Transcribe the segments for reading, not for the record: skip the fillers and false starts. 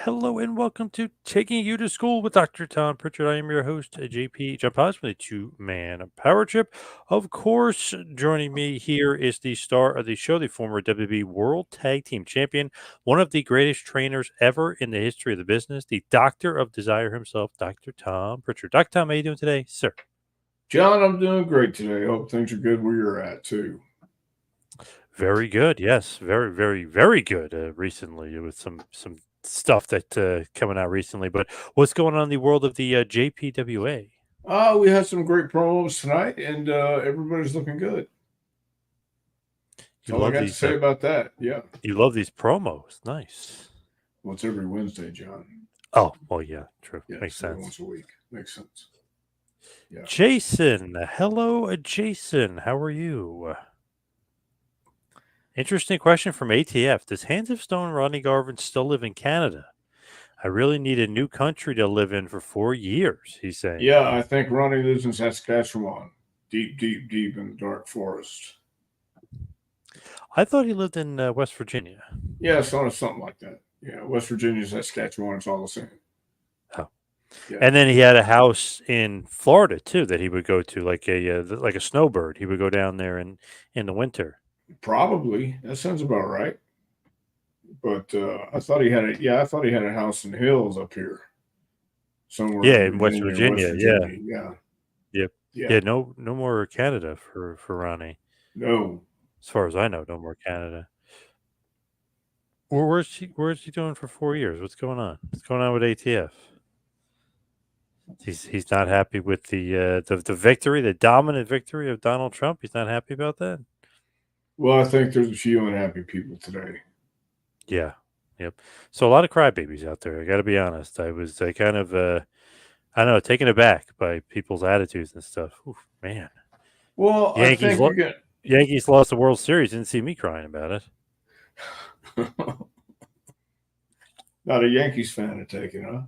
Hello and welcome to Taking You to School with Dr. Tom Prichard. I am your host, JP Jump House, with a two-man power trip. Of course, joining me here is the star of the show, the former WWE World Tag Team Champion, one of the greatest trainers ever in the history of the business, the Doctor of Desire himself, Dr. Tom Prichard. Dr. Tom, how are you doing today, sir? John, I'm doing great today. Hope things are good where you're at too. Very good. Yes, very, very, very good. Recently, with some stuff that coming out recently. But what's going on in the world of the JPWA? We had some great promos tonight, and everybody's looking good. You That's all I love got to these. say about that. Yeah. You love these promos. Nice. Well, it's every Wednesday, John. Oh, well, yeah, true. Yeah, Makes so sense. once a week. Makes sense. Yeah. Jason, hello, Jason. How are you? Interesting question from ATF. Does Hands of Stone and Rodney Garvin still live in Canada? I really need a new country to live in for 4 years, he's saying. Yeah, I think Ronnie lives in Saskatchewan, deep, deep, deep in the dark forest. I thought he lived in West Virginia. Yeah, something like that. Yeah, West Virginia, Saskatchewan, it's all the same. Oh. Yeah. And then he had a house in Florida too that he would go to, like a snowbird. He would go down there in the winter. Probably. That sounds about right. But I thought he had a I thought he had a house in the hills up here. Somewhere Yeah, in in West Virginia or West Virginia. Yeah. Virginia. Yeah. Yep. Yeah. Yeah. No more Canada for Ronnie. No. As far as I know, no more Canada. Where's he doing for 4 years? What's going on? What's going on with ATF? He's not happy with the victory, the dominant victory of Donald Trump. He's not happy about that. Well, I think there's a few unhappy people today. Yeah. Yep. So a lot of crybabies out there. I got to be honest. I was kind of I don't know, taken aback by people's attitudes and stuff. Oof, man. Well, I Yankees think lo- you get Yankees lost the World Series. Didn't see me crying about it. not a Yankees fan, I take it, huh?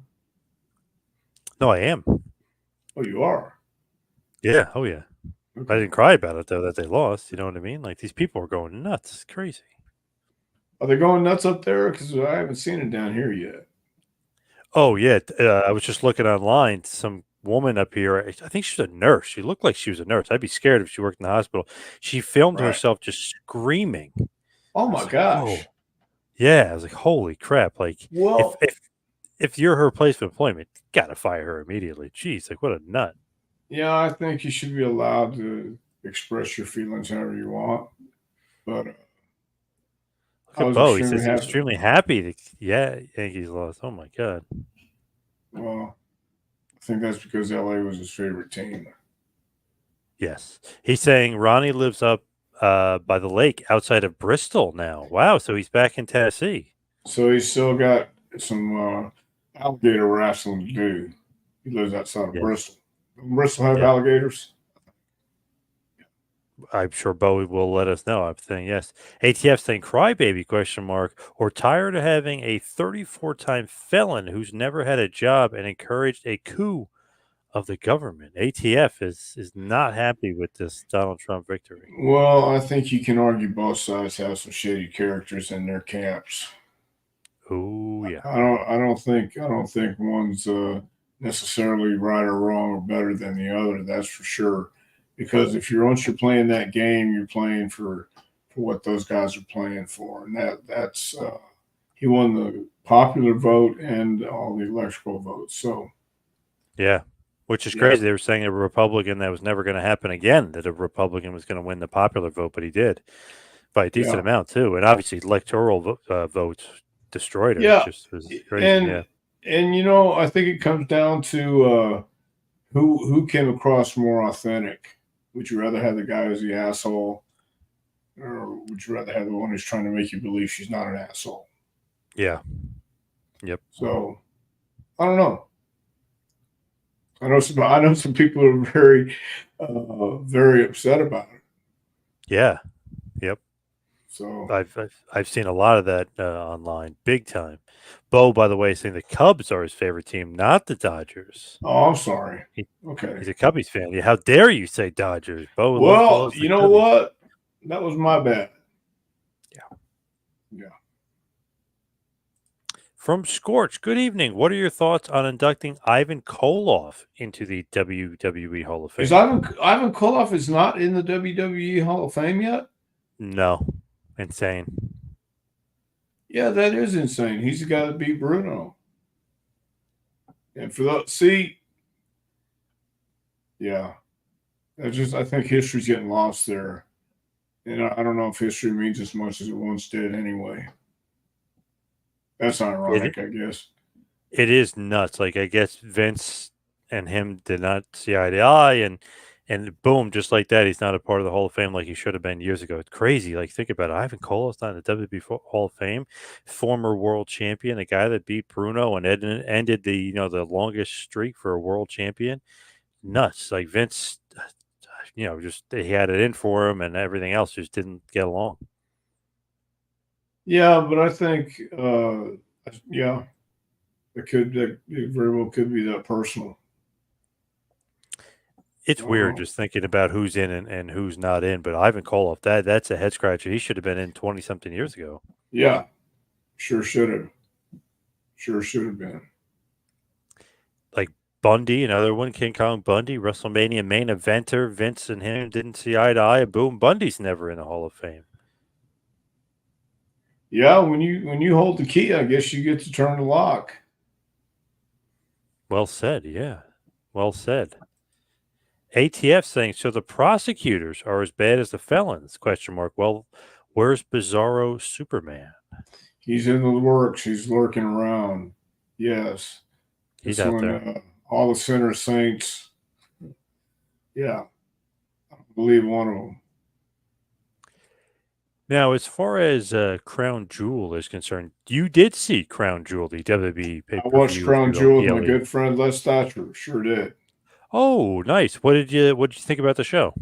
No, I am. Oh, you are. Yeah. Oh, yeah. I Okay. didn't cry about it though that they lost. You know what I mean? Like these people were going nuts. It's crazy. Are they going nuts up there? Because I haven't seen it down here yet. Oh yeah. I was just looking online. Some woman up here. I think she's a nurse. She looked like she was a nurse. I'd be scared if she worked in the hospital. She filmed Right. herself just screaming. Oh I my was like, gosh. whoa. Yeah. I was like, holy crap. Like if Well, if if you're her place of employment, you gotta fire her immediately. Jeez, like what a nut. yeah, I think you should be allowed to express your feelings however you want. But Look I at was Bo. He extremely says he's happy. extremely happy that Yankees lost. Oh my god. Well, I think that's because LA was his favorite team. Yes. He's saying Ronnie lives up by the lake outside of Bristol now. Wow, so he's back in Tennessee. So he's still got some alligator wrestling to do. He lives outside of Yeah. Bristol. Bristol have Yeah. alligators? I'm sure Bowie will let us know. I'm saying yes. ATF saying crybaby question mark or tired of having a 34-time felon who's never had a job and encouraged a coup of the government. ATF is not happy with this Donald Trump victory. Well, I think you can argue both sides have some shady characters in their camps. Oh yeah. I don't think one's necessarily right or wrong or better than the other. That's for sure. Because if once you're playing that game, you're playing for what those guys are playing for, and that's he won the popular vote and all the electoral votes. So Yeah. Which is yeah, crazy. They were saying a Republican that was never going to happen again, that a Republican was going to win the popular vote, but he did by a decent yeah, amount, too. And obviously, electoral votes destroyed her. It yeah, just was crazy. and Yeah. I think it comes down to who came across more authentic. Would you rather have the guy who's the asshole, or would you rather have the one who's trying to make you believe she's not an asshole? Yeah. Yep. So I don't know. I know some people are very very upset about it. Yeah. Yep. So I've seen a lot of that online, big time. Bo, by the way, saying the Cubs are his favorite team, not the Dodgers. oh, I'm sorry. He, Okay. he's a Cubbies fan. Yeah, how dare you say Dodgers? Bo Well, loves the you know Cubbies. what? That was my bad. Yeah. Yeah. From Scorch, good evening. What are your thoughts on inducting Ivan Koloff into the WWE Hall of Is Fame? Ivan Koloff is not in the WWE Hall of Fame yet? No. Insane. Yeah, that is insane. He's the guy that beat Bruno. And for yeah, I think history's getting lost there, and I don't know if history means as much as it once did. Anyway, that's It ironic, I guess. it is nuts. Like I guess Vince and him did not see eye to eye, and boom, just like that, he's not a part of the Hall of Fame like he should have been years ago. It's crazy. Like think about it. Ivan Koloff's not in the WWE Hall of Fame. Former world champion, a guy that beat Bruno and ended the the longest streak for a world champion. Nuts. Like Vince, just he had it in for him, and everything else just didn't get along. Yeah, but I think, yeah, it very well could be that personal. It's weird just thinking about who's in and who's not in. But Ivan Koloff, that's a head scratcher. He should have been in 20 something years ago. Yeah, sure should have. Sure should have been. Like Bundy, another one, King Kong Bundy, WrestleMania main eventer. Vince and him didn't see eye to eye. And boom, Bundy's never in the Hall of Fame. Yeah, when you hold the key, I guess you get to turn the lock. Well said. Yeah, well said. ATF saying so. The prosecutors are as bad as the felons? Question mark. Well, where's Bizarro Superman? He's in the works. He's lurking around. Yes, He's it's out when there. all the sinner saints. Yeah, I believe one of them. Now, as far as Crown Jewel is concerned, you did see Crown Jewel, the WWE pay I per watched view Crown through Jewel with my PLE. good friend Les Thatcher. Sure did. Oh, nice. What did you think about the show?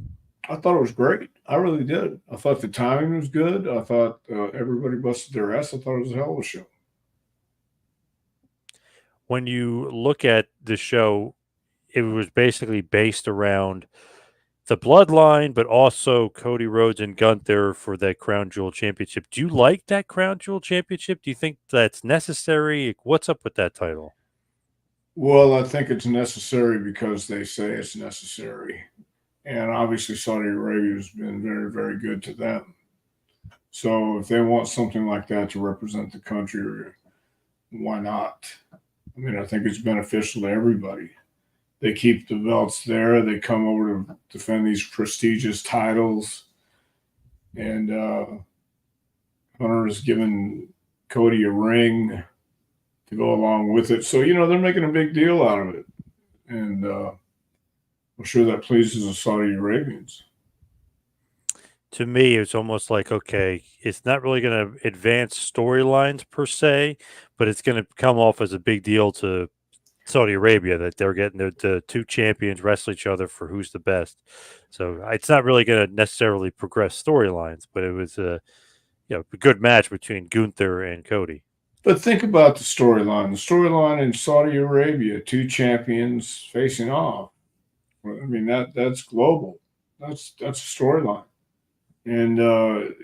I thought it was great. I really did. I thought the timing was good. I thought everybody busted their ass. I thought it was a hell of a show. When you look at the show, it was basically based around the bloodline, but also Cody Rhodes and Gunther for that Crown Jewel Championship. Do you like that Crown Jewel Championship? Do you think that's necessary? What's up with that title? Well, I think it's necessary because they say it's necessary. And obviously, Saudi Arabia has been very, very good to them. So if they want something like that to represent the country, why not? I mean, I think it's beneficial to everybody. They keep the belts there. They come over to defend these prestigious titles. And Hunter has given Cody a ring to go along with it. So, they're making a big deal out of it. And I'm sure that pleases the Saudi Arabians. To me, it's almost like, okay, it's not really going to advance storylines per se, but it's going to come off as a big deal to Saudi Arabia that they're getting the two champions wrestle each other for who's the best. So it's not really going to necessarily progress storylines, but it was a good match between Gunther and Cody. But think about the storyline. The storyline in Saudi Arabia, two champions facing off. I mean, that's global. That's a storyline. And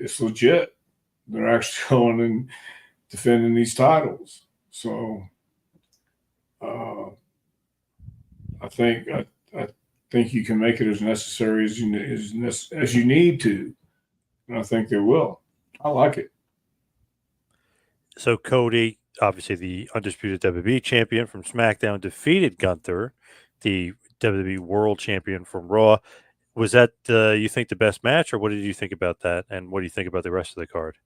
it's legit. They're actually going and defending these titles. So I think you can make it as necessary as you need to, and I think they will. I like it. So Cody, obviously the undisputed WWE champion from SmackDown, defeated Gunther, the WWE World Champion from Raw. Was that you think the best match, or what did you think about that? And what do you think about the rest of the card?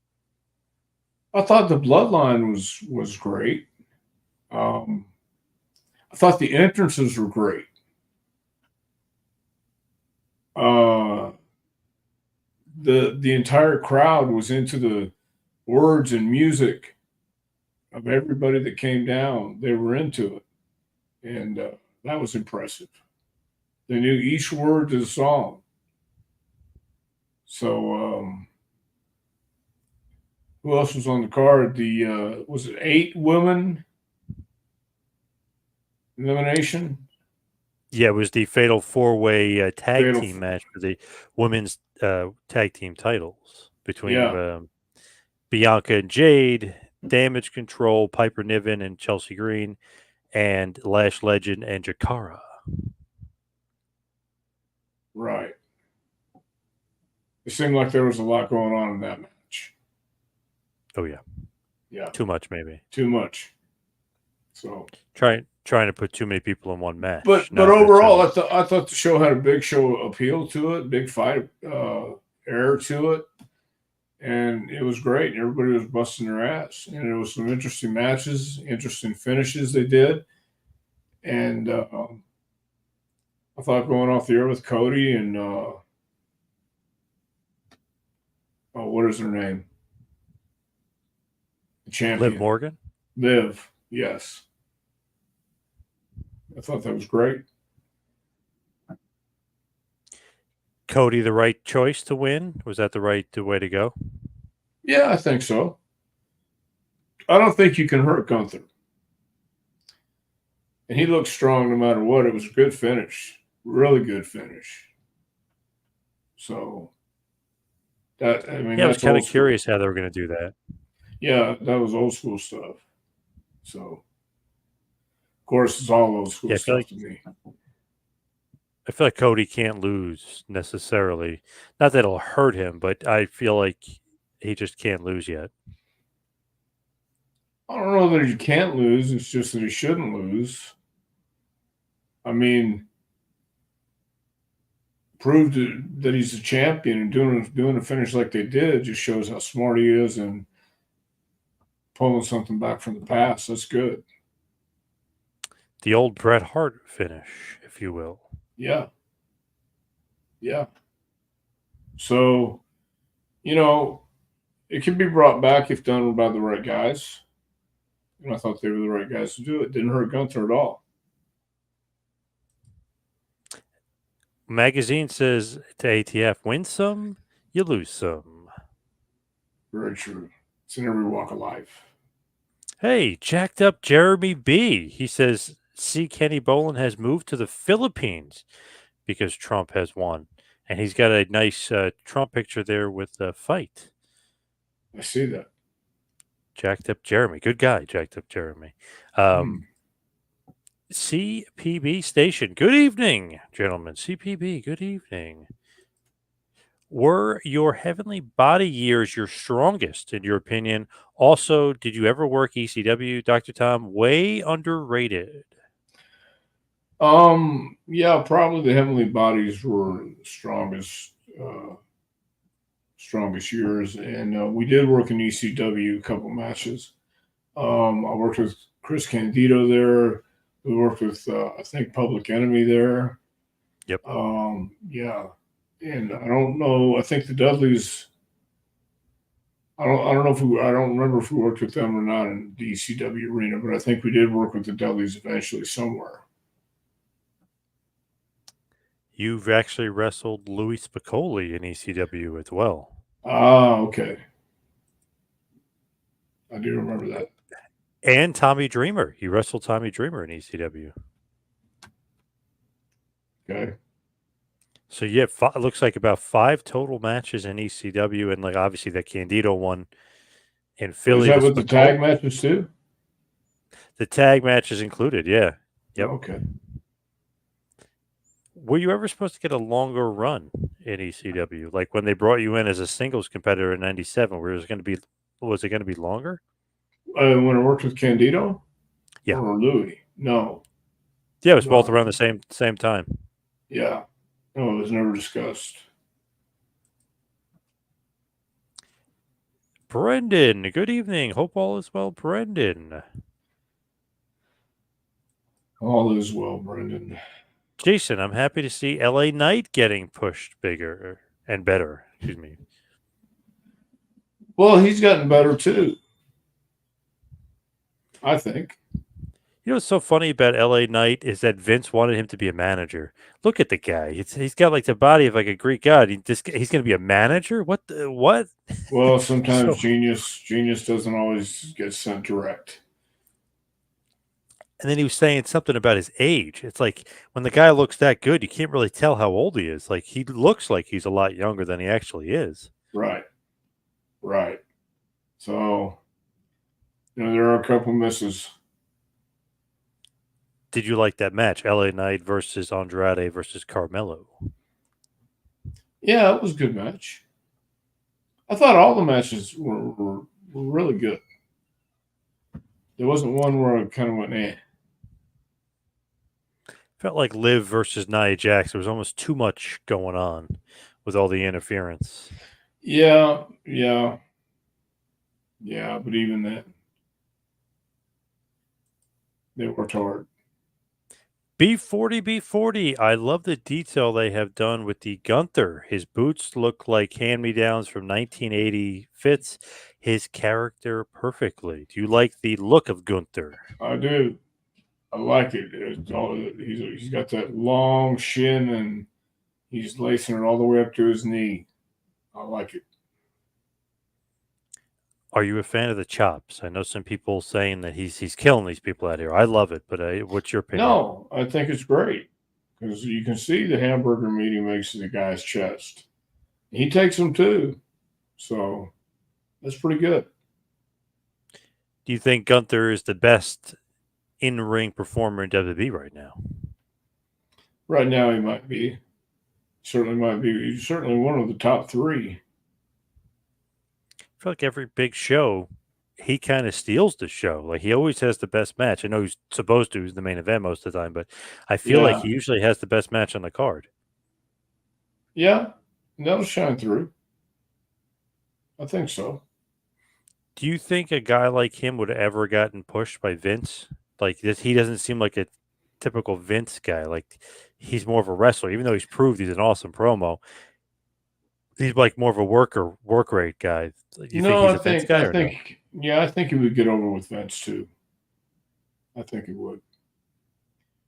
I thought the bloodline was great. I thought the entrances were great. The entire crowd was into the words and music of everybody that came down. They were into it, and that was impressive. They knew each word to the song. So who else was on the card? The was it 8 women elimination? Yeah, it was the fatal four-way tag Fatal. team match for the women's tag team titles between Yeah. Bianca and Jade, Damage Control, Piper Niven, and Chelsea Green, and Lash Legend and Jakara. Right. It seemed like there was a lot going on in that match. Oh yeah, Yeah, too much maybe. too much. So Trying to put too many people in one match. But overall, I thought the show had a big show appeal to it, big fight air to it, and it was great. Everybody was busting their ass, and there was some interesting matches, interesting finishes they did, and I thought going off the air with Cody and what is her name? The champion, Liv Morgan. Liv, yes. I thought that was great. Cody, the right choice to win? Was that the right way to go? Yeah, I think so. I don't think you can hurt Gunther. And he looked strong no matter what. It was a good finish. Really good finish. So that, I mean, yeah, I was kind of school. curious how they were going to do that. Yeah, that was old school stuff. So, of course, it's all old school stuff to me. I feel like Cody can't lose necessarily. Not that it'll hurt him, but I feel like he just can't lose yet. I don't know that he can't lose. It's just that he shouldn't lose. I mean, proved that he's a champion, and doing a finish like they did just shows how smart he is and pulling something back from the past. That's good. The old Bret Hart finish, if you will. Yeah. Yeah. So, you know, it can be brought back if done by the right guys. And I thought they were the right guys to do it. Didn't hurt Gunther at all. Magazine says to ATF, win some, you lose some. Very true. It's in every walk of life. Hey, jacked up Jeremy B. He says, see, Kenny Bolin has moved to the Philippines because Trump has won. And he's got a nice Trump picture there with the fight. I see that. Jacked up Jeremy. Good guy, jacked up Jeremy. CPB station. Good evening, gentlemen. CPB, good evening. Were your heavenly body years your strongest, in your opinion? Also, did you ever work ECW, Dr. Tom? Way underrated. Yeah, probably the heavenly bodies were strongest years, and we did work in ECW a couple matches. I worked with Chris Candido there. We worked with I think Public Enemy there. Yep. Yeah, and I don't know. I think the Dudleys. I don't know if I don't remember if we worked with them or not in the ECW arena, but I think we did work with the Dudleys eventually somewhere. You've actually wrestled Louis Spicolli in ECW as well. Ah, okay. I do remember that. And Tommy Dreamer. You wrestled Tommy Dreamer in ECW. Okay. So yeah, it looks like about 5 total matches in ECW, and like obviously that Candido one in Philly. Was that with the tag matches too? The tag matches included, yeah. Yep. Okay. Were you ever supposed to get a longer run in ECW? Like when they brought you in as a singles competitor in '97, was it going to be longer? When I worked with Candido? Yeah. Or Louis? No. Yeah, it was both around the same time. Yeah. No, it was never discussed. Brendan, good evening. Hope all is well, Brendan. All is well, Brendan. Jason, I'm happy to see LA Knight getting pushed bigger and better. Excuse me. Well, he's gotten better too, I think. You know what's so funny about LA Knight is that Vince wanted him to be a manager. Look at the guy. He's got like the body of like a Greek god. He's going to be a manager? What? Well, sometimes genius doesn't always get sent direct. And then he was saying something about his age. It's like when the guy looks that good, you can't really tell how old he is. Like he looks like he's a lot younger than he actually is. Right. So There are a couple misses. Did you like that match, LA Knight versus Andrade versus Carmelo? Yeah, it was a good match. I thought all the matches were really good. There wasn't one where I kind of went, eh. Felt like Liv versus Nia Jax. There was almost too much going on with all the interference. Yeah, yeah, yeah. But even that, they worked hard. B40, B40. I love the detail they have done with the Gunther. His boots look like hand-me-downs from 1980. Fits his character perfectly. Do you like the look of Gunther? I do. I like it. He's got that long shin and he's lacing it all the way up to his knee. I like it. Are you a fan of the chops? I know some people saying that he's killing these people out here. I love it, but what's your opinion? No, I think it's great because you can see the hamburger meat he makes to the guy's chest. He takes them too, so that's pretty good. Do you think Gunther is the best in-ring performer in WWE right now? Right now, he might be. Certainly might be. He's certainly one of the top three. I feel like every big show, he kind of steals the show. Like he always has the best match. I know he's supposed to. He's the main event most of the time, but I feel like Yeah, he usually has the best match on the card. yeah, that'll shine through. I think so. Do you think a guy like him would have ever gotten pushed by Vince? Like this, he doesn't seem like a typical Vince guy. Like he's more of a wrestler, even though he's proved he's an awesome promo. He's like more of a work rate guy. Do you think No, he's a Vince guy or no? yeah, I think he would get over with Vince too. I think he would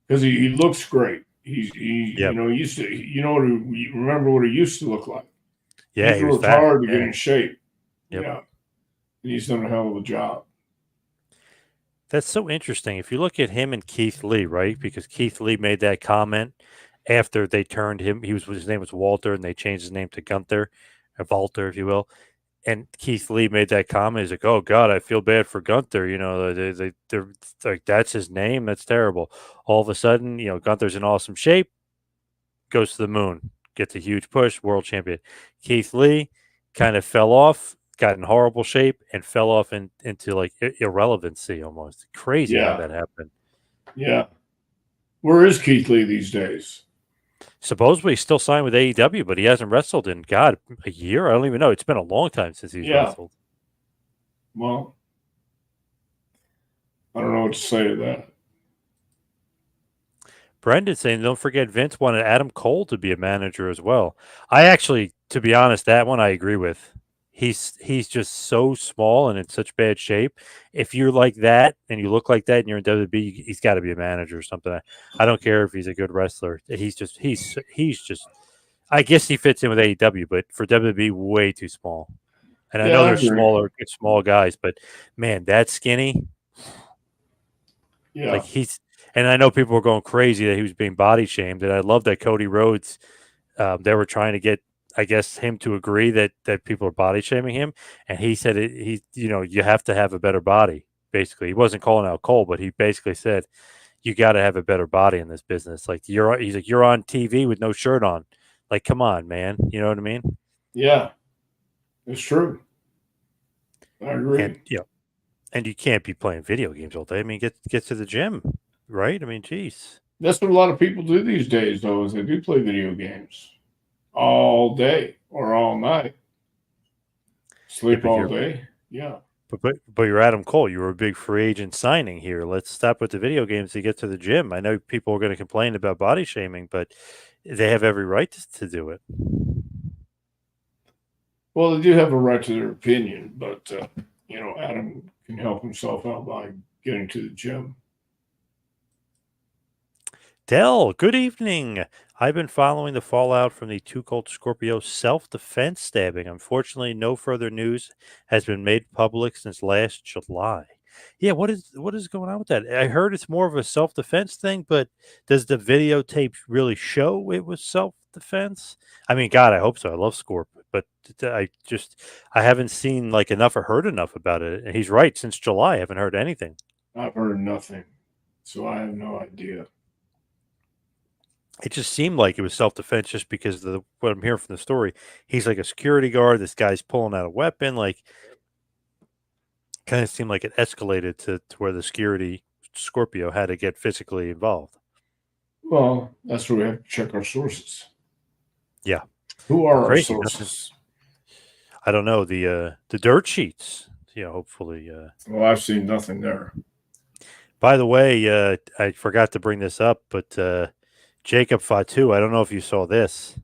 because he looks great. Yep. He used to, you remember what he used to look like. Yeah, He's he was worked fat. hard to get Yeah. in shape. Yep. Yeah, and he's done a hell of a job. That's so interesting. If you look at him and Keith Lee, right? Because Keith Lee made that comment after they turned him. His name was Walter, and they changed his name to Gunther, or Walter, if you will. And Keith Lee made that comment. He's like, "Oh God, I feel bad for Gunther. You know, they're like that's his name. That's terrible." All of a sudden, Gunther's in awesome shape, goes to the moon, gets a huge push, world champion. Keith Lee kind of fell off, got in horrible shape, and fell off into like irrelevancy almost. Crazy how Yeah, that happened. yeah. Where is Keith Lee these days? Supposedly he's still signed with AEW, but he hasn't wrestled in God a year. I don't even know. It's been a long time since he's Yeah. wrestled. Well, I don't know what to say to that. Brendan saying, don't forget Vince wanted Adam Cole to be a manager as well. I actually, to be honest, that one I agree with. He's just so small and in such bad shape. If you're like that and you look like that and you're in WWE, he's got to be a manager or something. I don't care if he's a good wrestler. He's just. I guess he fits in with AEW, but for WWE, way too small. And I Yeah, know I they're agree. small guys, but man, that skinny, like Yeah, and I know people were going crazy that he was being body shamed. And I love that Cody Rhodes, they were trying to get, I guess, him to agree that people are body shaming him, and he said you have to have a better body. Basically, he wasn't calling out Cole, but he basically said you got to have a better body in this business. Like he's like you're on TV with no shirt on. Like, come on, man. You know what I mean? yeah, it's true. I And agree. and you can't be playing video games all day. I mean, get to the gym, right? I mean, geez. That's what a lot of people do these days, though, is they do play video games all day or all night, Yeah, sleep all day. Yeah, but you're Adam Cole. You were a big free agent signing here. Let's stop with the video games to get to the gym. I know people are going to complain about body shaming, but they have every right to do it. well, they do have a right to their opinion, but Adam can help himself out by getting to the gym. Dell, good evening. I've been following the fallout from the Two Cold Scorpio self-defense stabbing. Unfortunately, no further news has been made public since last July. Yeah, what is going on with that? I heard it's more of a self-defense thing, but does the videotape really show it was self-defense? I mean, God, I hope so. I love Scorp, but I haven't seen like enough or heard enough about it. And he's right. Since July, I haven't heard anything. I've heard nothing, so I have no idea. It just seemed like it was self-defense just because of what I'm hearing from the story. He's like a security guard. This guy's pulling out a weapon. Like, kind of seemed like it escalated to where the security Scorpio had to get physically involved. Well, that's where we have to check our sources. Yeah. Who are our Crazy. sources? I don't know. The dirt sheets. Hopefully. Well, I've seen nothing there. By the way, I forgot to bring this up, but Jacob Fatu, I don't know if you saw this.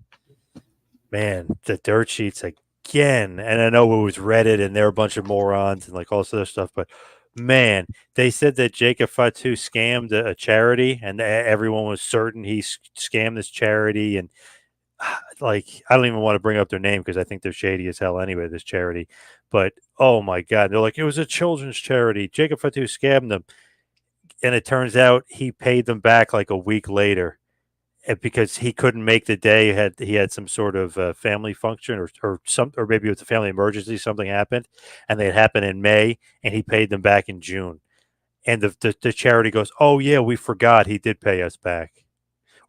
Man, the dirt sheets again. And I know it was Reddit and they're a bunch of morons and like all this other stuff, but man, they said that Jacob Fatu scammed a charity and everyone was certain he scammed this charity. And like, I don't even want to bring up their name because I think they're shady as hell anyway, this charity. But oh my God, they're like, it was a children's charity. Jacob Fatu scammed them. And it turns out he paid them back like a week later because he couldn't make the day. He had some sort of family function or maybe it was a family emergency. Something happened, and it happened in May, and he paid them back in June. And the charity goes, "Oh yeah, we forgot he did pay us back,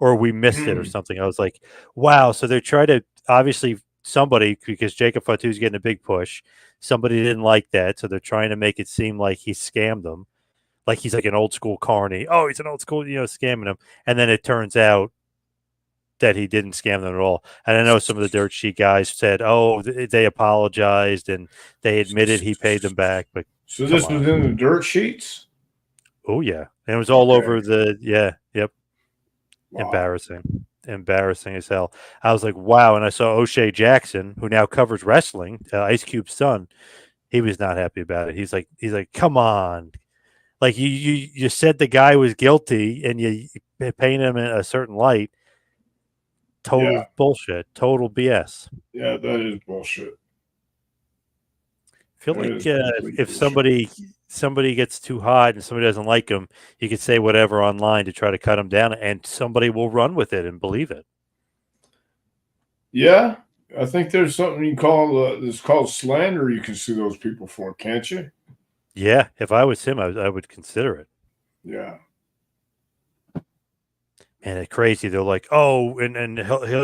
or we missed it, or something." I was like, "Wow!" So they're trying to obviously somebody because Jacob Fatu's getting a big push. Somebody didn't like that, so they're trying to make it seem like he scammed them, like he's like an old school carny. Oh, he's an old school, scamming them. And then it turns out that he didn't scam them at all. And I know some of the dirt sheet guys said, "Oh, they apologized and they admitted he paid them back." But so this was in the dirt sheets. Oh yeah, and it was all over the yep. Wow. Embarrassing as hell. I was like, wow. And I saw O'Shea Jackson, who now covers wrestling, Ice Cube's son. He was not happy about it. He's like, come on. Like you said the guy was guilty and you paint him in a certain light. Total bullshit. Total BS. Yeah, that is bullshit. I feel like if somebody gets too hot and somebody doesn't like them, you could say whatever online to try to cut them down, and somebody will run with it and believe it. Yeah, I think there's something you call it's called slander. You can sue those people for, can't you? Yeah, if I was him, I would consider it. Yeah. Man, it's crazy. They're like, oh, and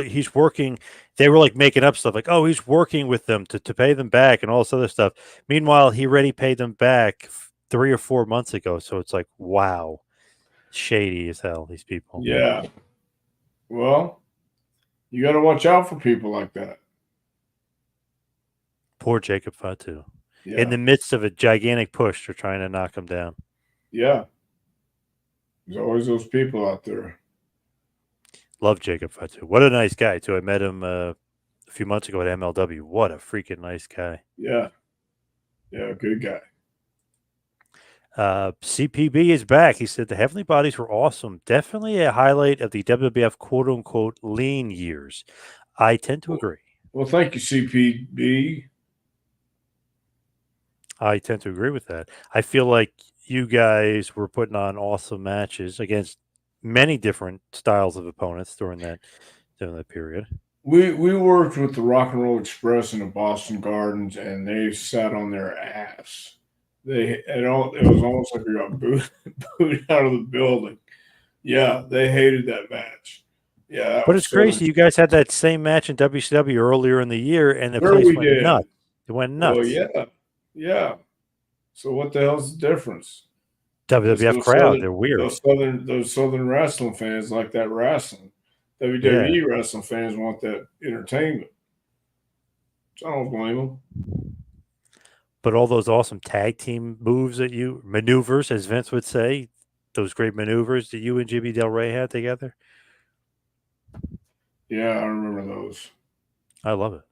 he's working. They were like making up stuff like, oh, he's working with them to pay them back and all this other stuff. Meanwhile, he already paid them back 3 or 4 months ago. So it's like, wow, shady as hell, these people. Yeah. Well, you got to watch out for people like that. Poor Jacob Fatu. Yeah. In the midst of a gigantic push, they're trying to knock him down. Yeah. There's always those people out there. Love Jacob Fatu. What a nice guy, too. I met him a few months ago at MLW. What a freaking nice guy. Yeah. Yeah, good guy. CPB is back. He said the Heavenly Bodies were awesome. Definitely a highlight of the WWF quote-unquote lean years. I tend to agree. Well, thank you, CPB. I tend to agree with that. I feel like you guys were putting on awesome matches against many different styles of opponents during that period. We worked with the Rock and Roll Express in the Boston Gardens, and they sat on their ass. It was almost like we got booed out of the building. Yeah, they hated that match. Yeah, but it's crazy. You guys had that same match in WCW earlier in the year, and the place went nuts. It went nuts. Well, yeah. So what the hell's the difference? WWF crowd, they're weird. Those southern wrestling fans like that wrestling. WWE wrestling fans want that entertainment. So I don't blame them. But all those awesome tag team maneuvers, as Vince would say, those great maneuvers that you and Jimmy Del Rey had together. Yeah, I remember those. I love it.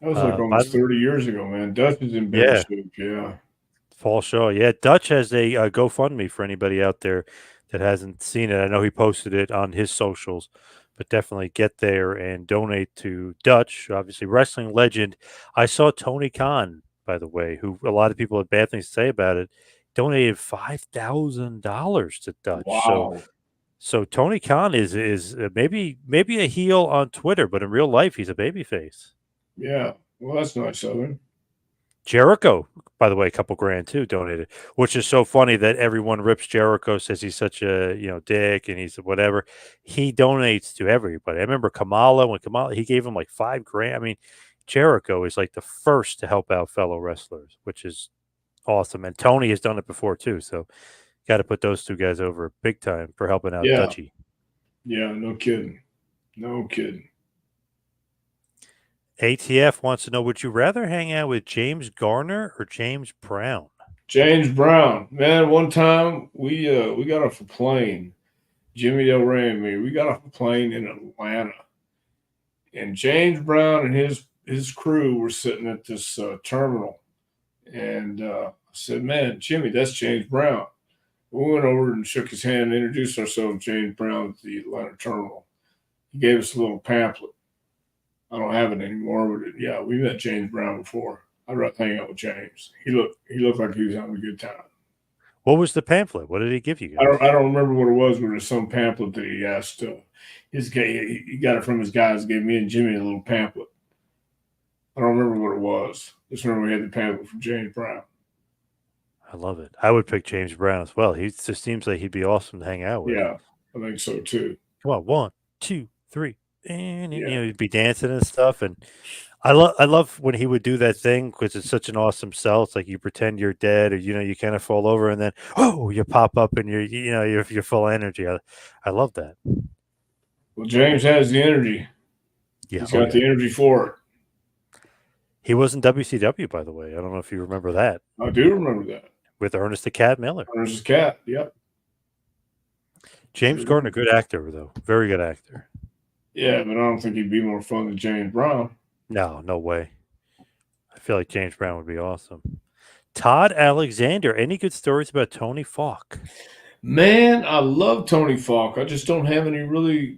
That was like almost 30 years ago, man. Dutch is in better shape, yeah. Fall Show. Yeah, Dutch has a GoFundMe for anybody out there that hasn't seen it. I know he posted it on his socials, but definitely get there and donate to Dutch, obviously wrestling legend. I saw Tony Khan, by the way, who a lot of people had bad things to say about it, donated $5,000 to Dutch. Wow. So So Tony Khan is maybe a heel on Twitter, but in real life he's a babyface. Yeah. Well, that's nice of him. Jericho, by the way, a couple grand too donated, which is so funny that everyone rips Jericho, says he's such a dick and he's whatever. He donates to everybody. I remember when Kamala he gave him like 5 grand. I mean, Jericho is like the first to help out fellow wrestlers, which is awesome. And Tony has done it before too, so got to put those two guys over big time for helping out Yeah. Dutchy. Yeah. No kidding. No kidding. ATF wants to know: would you rather hang out with James Garner or James Brown? James Brown, man. One time we got off a plane. Jimmy Del Rey and me. We got off a plane in Atlanta, and James Brown and his crew were sitting at this terminal, and I said, "Man, Jimmy, that's James Brown." We went over and shook his hand and introduced ourselves, James Brown, at the Atlanta terminal. He gave us a little pamphlet. I don't have it anymore, but yeah, we met James Brown before. I'd rather hang out with James. He looked like he was having a good time. What was the pamphlet? What did he give you guys? I don't remember what it was, but there's some pamphlet that he asked. His guy, he got it from his guys. Gave me and Jimmy a little pamphlet. I don't remember what it was. Just remember we had the pamphlet from James Brown. I love it. I would pick James Brown as well. He just seems like he'd be awesome to hang out with. Yeah, I think so too. Come on, 1, 2, 3, and he'd be dancing and stuff. And I love when he would do that thing because it's such an awesome sell. It's like you pretend you're dead, or you kind of fall over, and then you pop up and you're full energy. I love that. Well, James has the energy. Yeah, he's got the energy for it. He was in WCW, by the way. I don't know if you remember that. I do remember that. With Ernest the Cat Miller. Ernest the Cat, yep. James Gordon, a good actor, though. Very good actor. Yeah, but I don't think he'd be more fun than James Brown. No way. I feel like James Brown would be awesome. Todd Alexander, any good stories about Tony Falk? Man, I love Tony Falk. I just don't have any really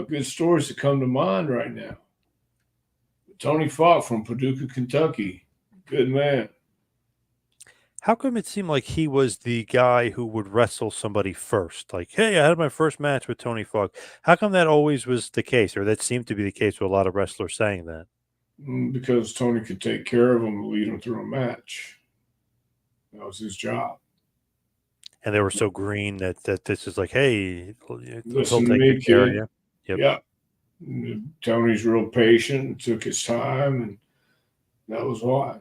good stories that come to mind right now. Tony Falk from Paducah, Kentucky. Good man. How come it seemed like he was the guy who would wrestle somebody first? Like, hey, I had my first match with Tony Falk. How come that always was the case, or that seemed to be the case with a lot of wrestlers saying that? Because Tony could take care of him and lead him through a match. That was his job. And they were so green that this is like, hey, listen to me, kid. Yep. Yeah. Tony's real patient, took his time, and that was why.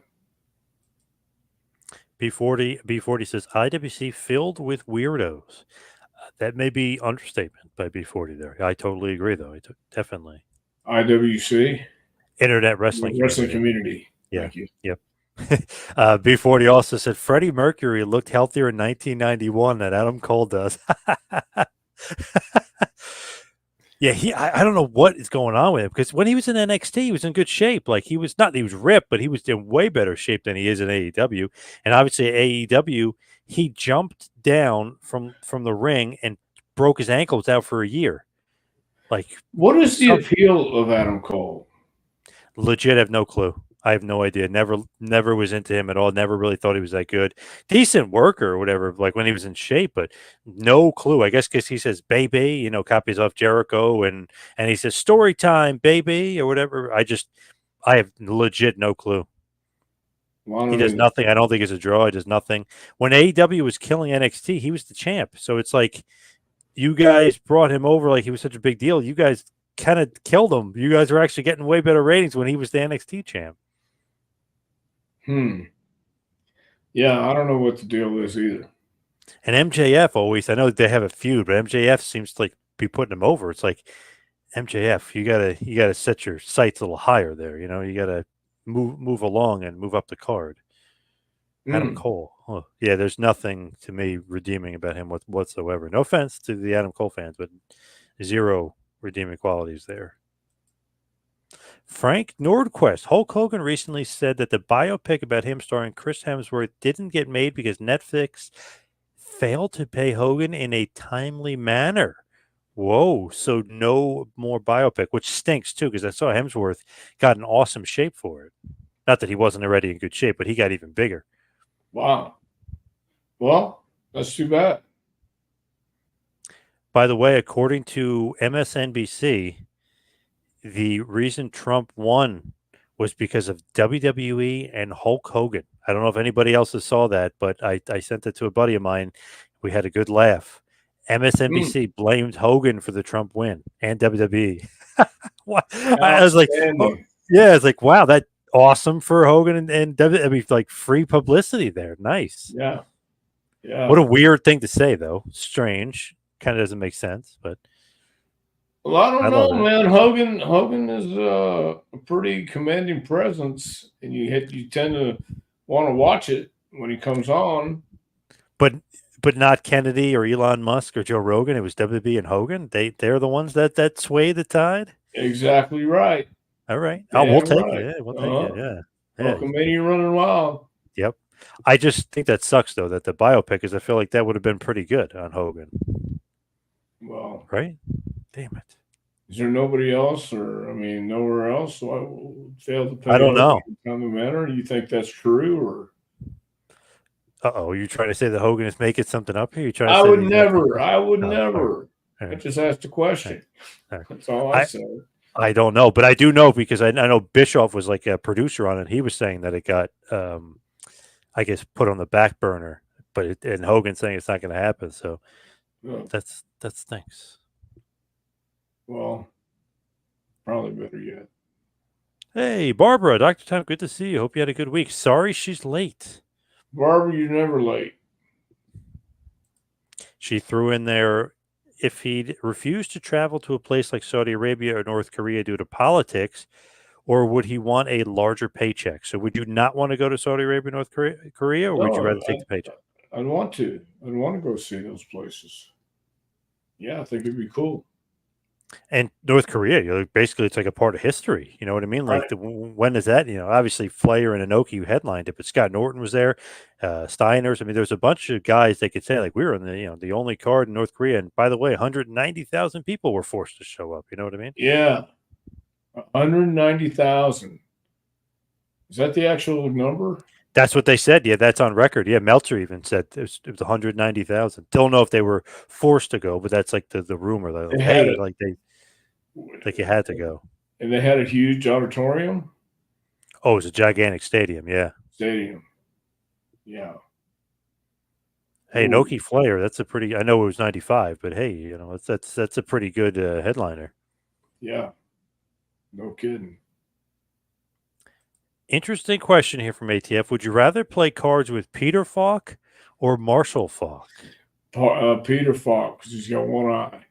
B40 says IWC filled with weirdos. That may be understatement by B40 there. I totally agree, though. Definitely. IWC? Internet Wrestling Community. Yeah. Thank you. Yep. B40 also said Freddie Mercury looked healthier in 1991 than Adam Cole does. Yeah, I don't know what is going on with him, because when he was in NXT, he was in good shape. Like he was ripped, but he was in way better shape than he is in AEW. And obviously at AEW, he jumped down from the ring and broke his ankles out for a year. Like, what is the appeal of Adam Cole? Legit, I have no clue. I have no idea. Never was into him at all. Never really thought he was that good. Decent worker or whatever, like when he was in shape, but no clue. I guess because he says baby, copies off Jericho, and he says story time, baby, or whatever. I have legit no clue. He does nothing. I don't think it's a draw. He does nothing. When AEW was killing NXT, he was the champ. So it's like you guys brought him over like he was such a big deal. You guys kind of killed him. You guys were actually getting way better ratings when he was the NXT champ. Yeah, I don't know what the deal is either. And MJF always, I know they have a feud, but MJF seems to be putting him over. It's like, MJF, you gotta set your sights a little higher there. You gotta move along and move up the card. Adam Cole. Oh, yeah, there's nothing to me redeeming about him whatsoever. No offense to the Adam Cole fans, but zero redeeming qualities there. Frank Nordquist. Hulk Hogan recently said that the biopic about him starring Chris Hemsworth didn't get made because Netflix failed to pay Hogan in a timely manner. Whoa, so no more biopic, which stinks too, because I saw Hemsworth got in awesome shape for it. Not that he wasn't already in good shape, but he got even bigger. Wow. Well, that's too bad. By the way, according to MSNBC, the reason Trump won was because of WWE and Hulk Hogan. I don't know if anybody else saw that, but I sent it to a buddy of mine. We had a good laugh. Mm, MSNBC blamed Hogan for the Trump win and WWE. What? I was like, oh, outstanding. yeah, it's like, wow, that awesome for Hogan and WWE. I mean, like free publicity there. Nice. Yeah, What yeah. a weird thing to say, though. Strange. Kind of doesn't make sense, but Well, I I don't love know, it. man. Hogan is a pretty commanding presence, and you tend to want to watch it when he comes on. But not Kennedy or Elon Musk or Joe Rogan. It was WWE and Hogan. They're the ones that sway the tide. Exactly right. All right. Oh, we'll Damn take it. right. Yeah, we'll take it. Uh-huh. Yeah. Yeah. Hulkamania running wild. Yep. I just think that sucks though that the biopic is. I feel like that would have been pretty good on Hogan. Well, Right. Damn it. is there nobody else, or I mean, nowhere else? So I failed to I pay don't Hogan know. a complimentary. You think that's true, or Uh-oh. You trying to say that Hogan is making something up here? You trying to I say that would he's actually? never. I would Oh, all right. never. All I right. just asked a All right. question. All right. That's all I I said. I don't know, but I do know because I know Bischoff was like a producer on it. He was saying that it got, I guess, put on the back burner, but and Hogan saying it's not going to happen. So Oh, that stinks. well, probably better yet. Hey, Barbara, Dr. Tom, good to see you. Hope you had a good week. Sorry she's late. Barbara, you're never late. She threw in there if he'd refused to travel to a place like Saudi Arabia or North Korea due to politics, or would he want a larger paycheck? So would you not want to go to Saudi Arabia, North Korea, or would you rather No, take the paycheck? I'd want to. I'd want to go see those places. Yeah, I think it'd be cool. And North Korea, basically, it's like a part of history. You know what I mean? Like, Right. when is that? Obviously, Flair and Inoki headlined it, but Scott Norton was there, Steiners. I mean, there's a bunch of guys they could say, like, we were in the only card in North Korea. And by the way, 190,000 people were forced to show up. You know what I mean? Yeah, 190,000. Is that the actual number? That's what they said. Yeah, that's on record. Yeah, Meltzer even said it was 190,000. Don't know if they were forced to go, but that's like the rumor. They're They like, had hey, it, like you had to go. and they had a huge auditorium Oh, it was a gigantic stadium. Yeah. stadium. Yeah. Hey, Ooh, Noki Flair, that's a pretty. I know it was 95, but hey, that's a pretty good headliner. yeah. No kidding. Interesting question here from ATF. Would you rather play cards with Peter Falk or Marshall Falk? Peter Falk, because he's got one eye.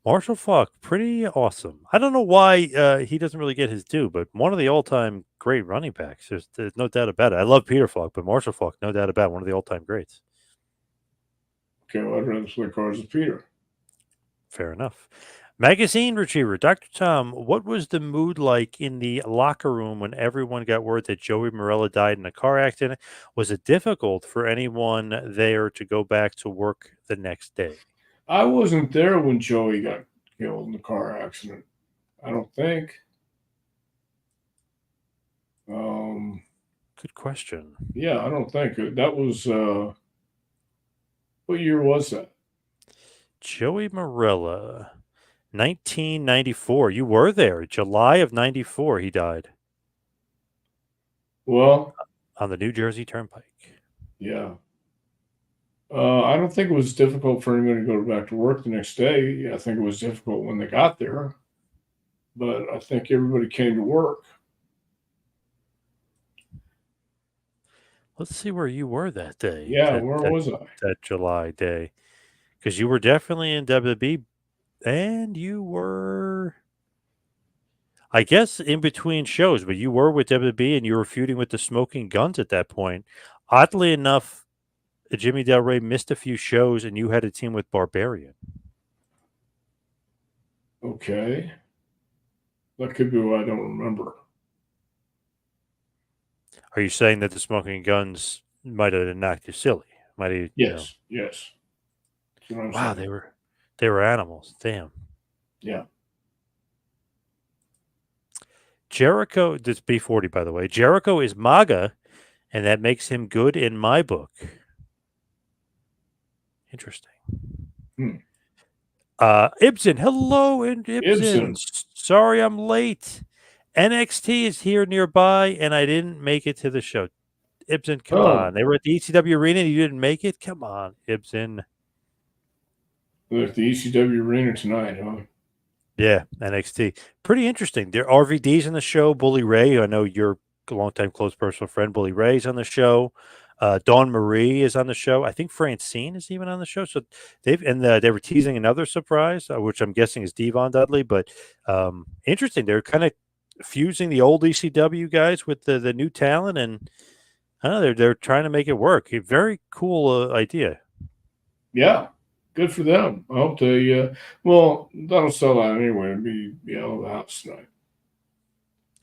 Marshall Falk, pretty awesome. I don't know why he doesn't really get his due, but one of the all-time great running backs. There's no doubt about it. I love Peter Falk, but Marshall Falk, no doubt about it, one of the all-time greats. Okay, well, I'd rather play cards with Peter. Fair enough. Magazine Retriever, Dr. Tom, what was the mood like in the locker room when everyone got word that Joey Morella died in a car accident? Was it difficult for anyone there to go back to work the next day? I wasn't there when Joey got killed in the car accident. I don't think. Good question. Yeah, I don't think that was. What year was that? Joey Morella, 1994. You were there. July of 94, he died Well, on the New Jersey Turnpike. yeah. I don't think it was difficult for anyone to go back to work the next day. I think it was difficult when they got there, but I think everybody came to work. Let's see where you were that day, Yeah, that where that, was I? that July day. Because you were definitely in WWE, and you were, I guess, in between shows, but you were with WWE and you were feuding with the Smoking Guns at that point. Oddly enough, Jimmy Del Rey missed a few shows and you had a team with Barbarian. Okay, that could be why I don't remember. Are you saying that the Smoking Guns might have knocked you silly? Might have, Yes, yes. That's what I'm wow, saying. they were animals. Damn. Yeah. Jericho, this B40, by the way. Jericho is MAGA, and that makes him good in my book. Interesting. Hmm. Ibsen, hello, and Ibsen. Ibsen. Sorry I'm late. NXT is here nearby, and I didn't make it to the show. Ibsen, come Oh, on. They were at the ECW arena and you didn't make it? Come on, Ibsen. they're at the ECW arena tonight, huh? Yeah, NXT. Pretty interesting. There are RVD's in the show. Bully Ray, I know you're a longtime close personal friend. Bully Ray's on the show. Dawn Marie is on the show. I think Francine is even on the show. So they were teasing another surprise, which I'm guessing is Devon Dudley. But interesting. They're kind of fusing the old ECW guys with the new talent, and I don't know, they're trying to make it work. A very cool idea. Yeah. Good for them. I hope they, well, that'll sell out anyway. It'll be out of the house tonight.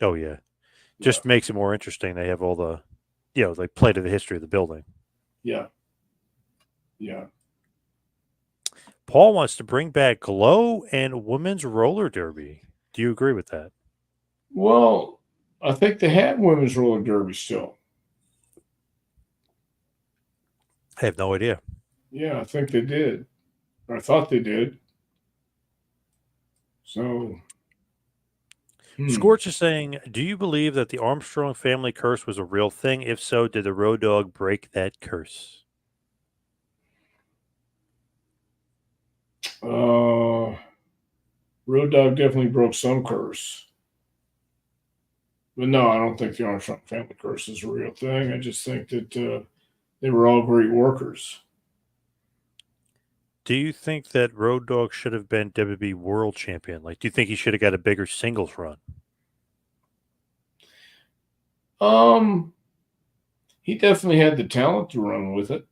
Oh yeah, Yeah. just makes it more interesting. They have all the, like play to the history of the building. Yeah. Yeah. Paul wants to bring back Glow and women's roller derby. Do you agree with that? Well, I think they have women's roller derby still. I have no idea. Yeah, I think they did. Or I thought they did. So, Scorch is saying, do you believe that the Armstrong family curse was a real thing? If so, did the Road Dogg break that curse? Road Dogg definitely broke some curse. But no, I don't think the Armstrong family curse is a real thing. I just think that they were all great workers. Do you think that Road Dogg should have been WWE World Champion? Like, do you think he should have got a bigger singles run? He definitely had the talent to run with it.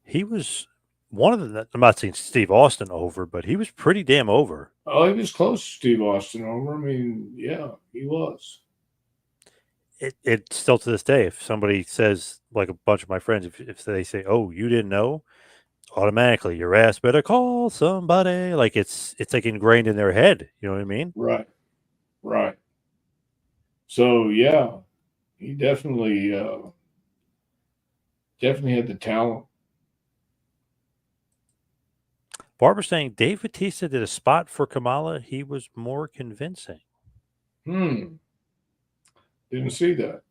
He was one of the, I'm not saying Steve Austin over, but he was pretty damn over. Oh, he was close to Steve Austin over. I mean, yeah, he was. It still to this day, if somebody says, like a bunch of my friends, if they say, "Oh, you didn't know," automatically your ass better call somebody. Like it's like ingrained in their head. You know what I mean? Right. Right. So yeah, he definitely definitely had the talent. Barbara saying Dave Batista did a spot for Kamala. He was more convincing. Didn't see that.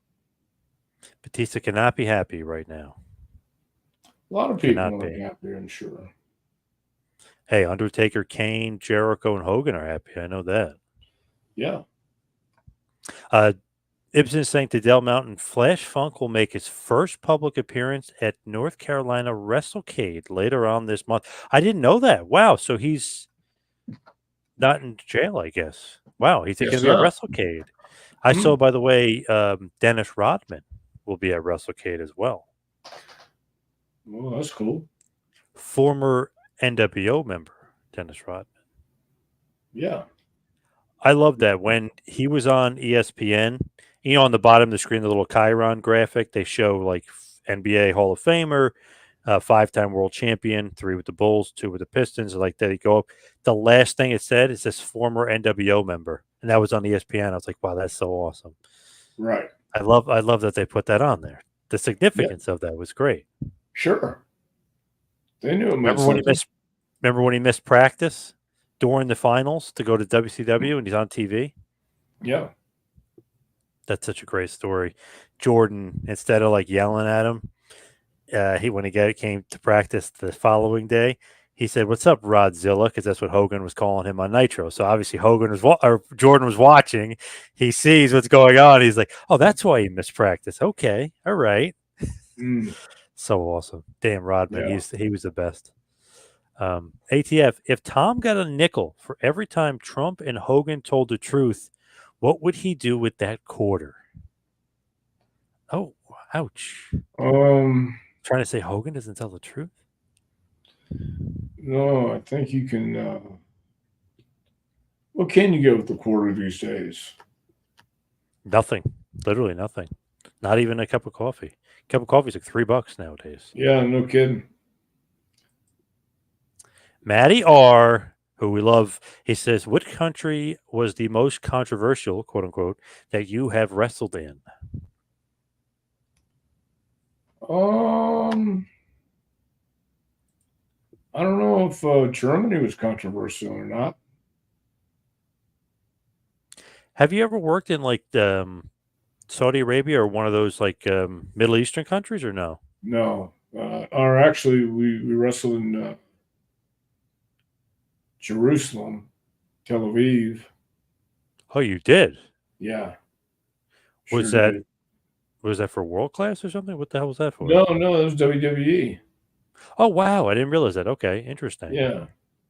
Batista cannot be happy right now. A lot of people Cannot aren't be. happy, I'm sure. Hey, Undertaker, Kane, Jericho, and Hogan are happy. I know that. Yeah. Ibsen saying to Del Mountain, Flash Funk will make his first public appearance at North Carolina WrestleCade later on this month. I didn't know that. Wow. So he's not in jail, I guess. Wow. He's going to Guess be at not. WrestleCade. I saw, by the way, Dennis Rodman will be at WrestleCade as well. Well, that's cool. Former NWO member, Dennis Rodman. Yeah. I love that when he was on ESPN, on the bottom of the screen, the little Chiron graphic, they show like NBA Hall of Famer, 5-time world champion, 3 with the Bulls, 2 with the Pistons, like that. He go up. The last thing it said is this former NWO member, and that was on ESPN. I was like, wow, that's so awesome. Right. I love that they put that on there. The significance of that was great. Sure. They knew it meant something. Remember when he missed practice during the finals to go to WCW and he's on TV? Yeah. That's such a great story. Jordan, instead of like yelling at him, when he came to practice the following day, he said, "What's up, Rodzilla?" Because that's what Hogan was calling him on Nitro. So obviously Jordan was watching. He sees what's going on. He's like, "Oh, that's why he missed practice." Okay, all right. So awesome. Damn, Rodman. Yeah. He was the best. ATF, if Tom got a nickel for every time Trump and Hogan told the truth, what would he do with that quarter? Oh, ouch. Trying to say Hogan doesn't tell the truth? No, I think you can. What can you get with the quarter these days? Nothing. Literally nothing. Not even a cup of coffee. A cup of coffee is like $3 nowadays. Yeah, no kidding. Matty R., who we love, he says, what country was the most controversial, quote unquote, that you have wrestled in? Um, I don't know if Germany was controversial or not. Have you ever worked in like Saudi Arabia or one of those like Middle Eastern countries or no? No, or actually, we wrestled in Jerusalem, Tel Aviv. Oh, you did. Yeah, Was sure that did. was that for world class or something? What the hell was that for? No, no, it was WWE. Oh wow, I didn't realize that. Okay, interesting. Yeah,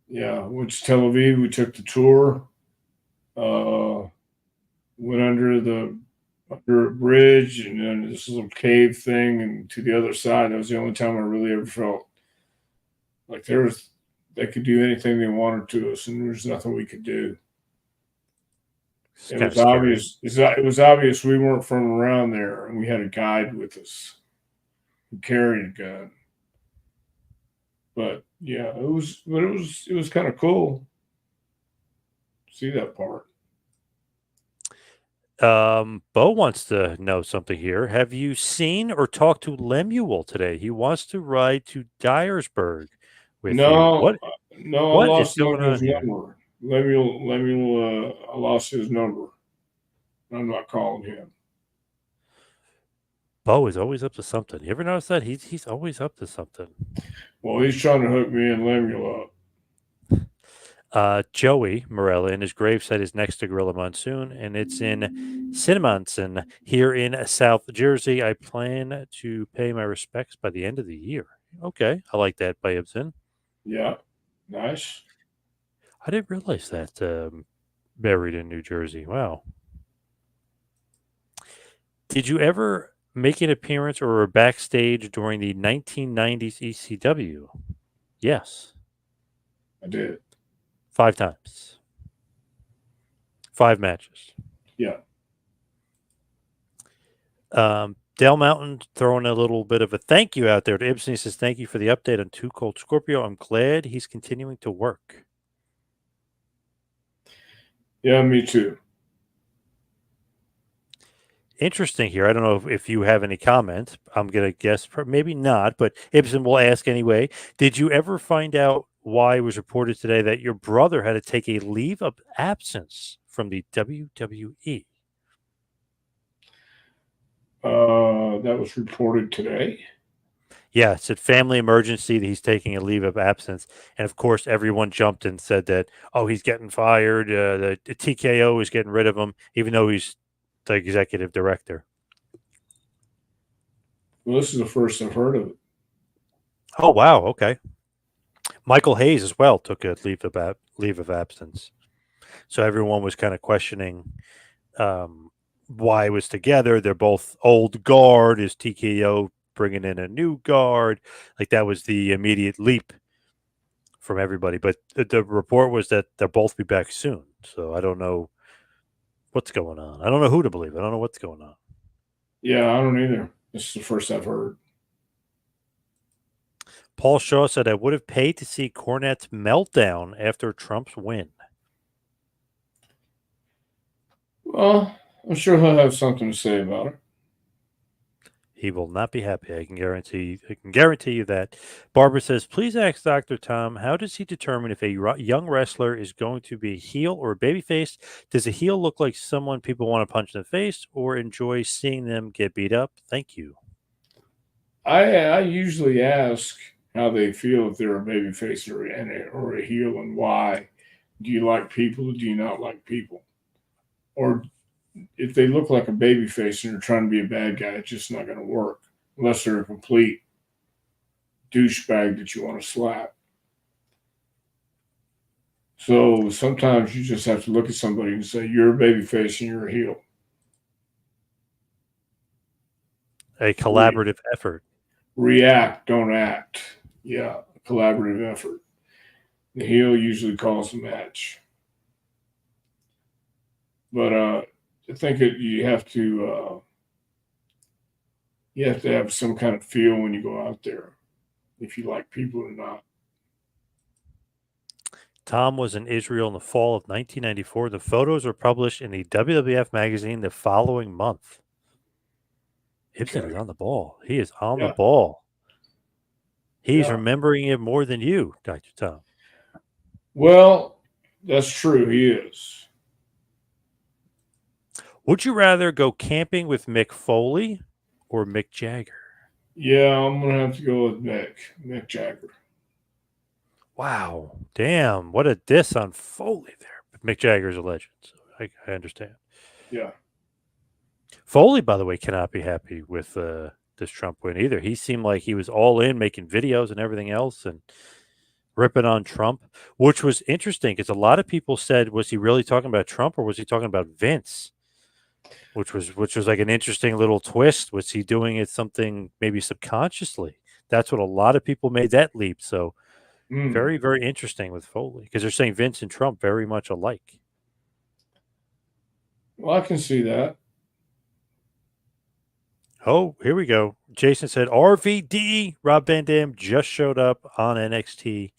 yeah. Went to Tel Aviv. We took the tour. Uh, went under a bridge and then this little cave thing, and to the other side. That was the only time I really ever felt like they could do anything they wanted to us, and there was nothing we could do. It's It kind was of scary. obvious. It was obvious we weren't from around there, and we had a guide with us who carried a gun. But yeah, it was kind of cool. See that part. Bo wants to know something here. Have you seen or talked to Lemuel today? He wants to ride to Dyersburg with you. No, no, I What is lost going Lemuel's on here? number. I lost his number. I'm not calling him. Bo is always up to something. You ever notice that? He's always up to something. Well, he's trying to hook me and Lemuel up. Joey Morella in his gravesite is next to Gorilla Monsoon, and it's in Cinnamonson here in South Jersey. I plan to pay my respects by the end of the year. Okay, I like that, Bayabson. Yeah, nice. I didn't realize that buried in New Jersey. Wow. Did you ever make an appearance or were backstage during the 1990s ECW? Yes, I did. 5 times, 5 matches. Yeah. Dale Mountain throwing a little bit of a thank you out there to Ibsen. He says, "Thank you for the update on Too Cold Scorpio. I'm glad he's continuing to work." Yeah, me too. Interesting here. I don't know if you have any comment. I'm going to guess maybe not, but Ibsen will ask anyway. Did you ever find out why it was reported today that your brother had to take a leave of absence from the WWE? That was reported today. Yeah, it's a family emergency that he's taking a leave of absence. And of course, everyone jumped and said that, oh, he's getting fired. The TKO is getting rid of him, even though he's the executive director. Well, this is the first I've heard of it. Oh, wow. Okay. Michael Hayes as well took a leave of absence. So everyone was kind of questioning why it was together. They're both old guard. Is TKO bringing in a new guard? Like that was the immediate leap from everybody. But the report was that they'll both be back soon. So I don't know what's going on. I don't know who to believe. I don't know what's going on. Yeah, I don't either. This is the first I've heard. Paul Shaw said, I would have paid to see Cornette's meltdown after Trump's win. Well, I'm sure he'll have something to say about it. He will not be happy. I can guarantee you that. Barbara says, please ask Dr. Tom, how does he determine if a young wrestler is going to be a heel or a babyface? Does a heel look like someone people want to punch in the face or enjoy seeing them get beat up? Thank you. I usually ask how they feel if they're a babyface or a heel, and why. Do you like people? Do you not like people? Or if they look like a babyface and they're trying to be a bad guy, it's just not going to work unless they're a complete douchebag that you want to slap. So sometimes you just have to look at somebody and say, you're a babyface and you're a heel. A collaborative effort. React, don't act. Yeah, collaborative effort. The heel usually calls the match. But I think you have to have some kind of feel when you go out there, if you like people or not. Tom was in Israel in the fall of 1994. The photos were published in the WWF magazine the following month. Ibsen is Okay. on the ball. He is on the Yeah. ball. He's Yeah. remembering it more than you, Dr. Tom. Well, that's true. He is. Would you rather go camping with Mick Foley or Mick Jagger? Yeah, I'm gonna have to go with Mick Jagger. Wow. Damn. What a diss on Foley there. But Mick Jagger's a legend, so I understand. Yeah. Foley, by the way, cannot be happy with this Trump win either. He seemed like he was all in, making videos and everything else, and ripping on Trump, which was interesting because a lot of people said, was he really talking about Trump or was he talking about Vince? Which was like an interesting little twist. Was he doing it something maybe subconsciously? That's what a lot of people made that leap. So Mm. very, very interesting with Foley because they're saying Vince and Trump very much alike. Well, I can see that. Oh, here we go. Jason said RVD Rob Van Dam just showed up on NXT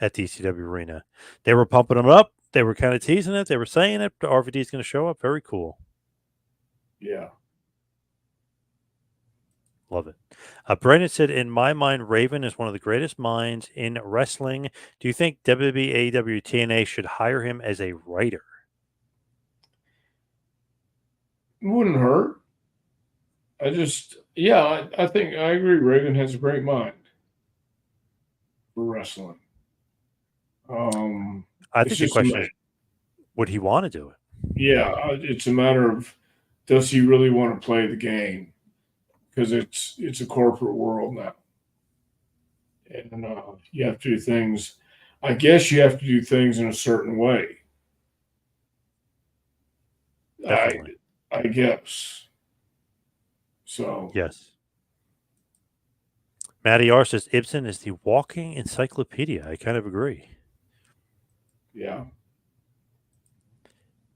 at the ECW arena. They were pumping him up. They were kind of teasing it. They were saying it. RVD is going to show up. Very cool. Yeah. Love it. Brandon said, in my mind, Raven is one of the greatest minds in wrestling. Do you think WWE, AEW, TNA should hire him as a writer? It wouldn't hurt. I think I agree. Raven has a great mind for wrestling. I It's think the just, question is, would he want to do it? it's a matter of does he really want to play the game? Because it's a corporate world now, and you have to do things. I guess you have to do things in a certain way. I Definitely. I guess so. Yes. Matty R says Ibsen is the walking encyclopedia. I kind of agree. Yeah.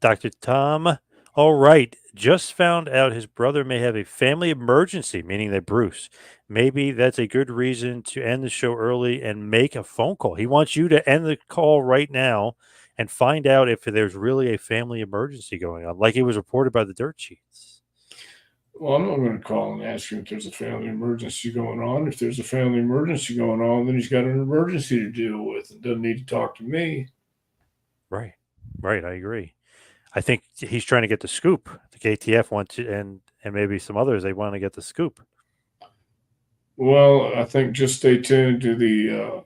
Dr. Tom, all right. Just found out his brother may have a family emergency, meaning that Bruce. Maybe that's a good reason to end the show early and make a phone call. He wants you to end the call right now and find out if there's really a family emergency going on, like it was reported by the dirt sheets. Well, I'm not going to call and ask him if there's a family emergency going on. If there's a family emergency going on, then he's got an emergency to deal with and doesn't need to talk to me. Right. Right. I agree. I think he's trying to get the scoop. The KTF wants to, and maybe some others, they want to get the scoop. Well, I think just stay tuned to the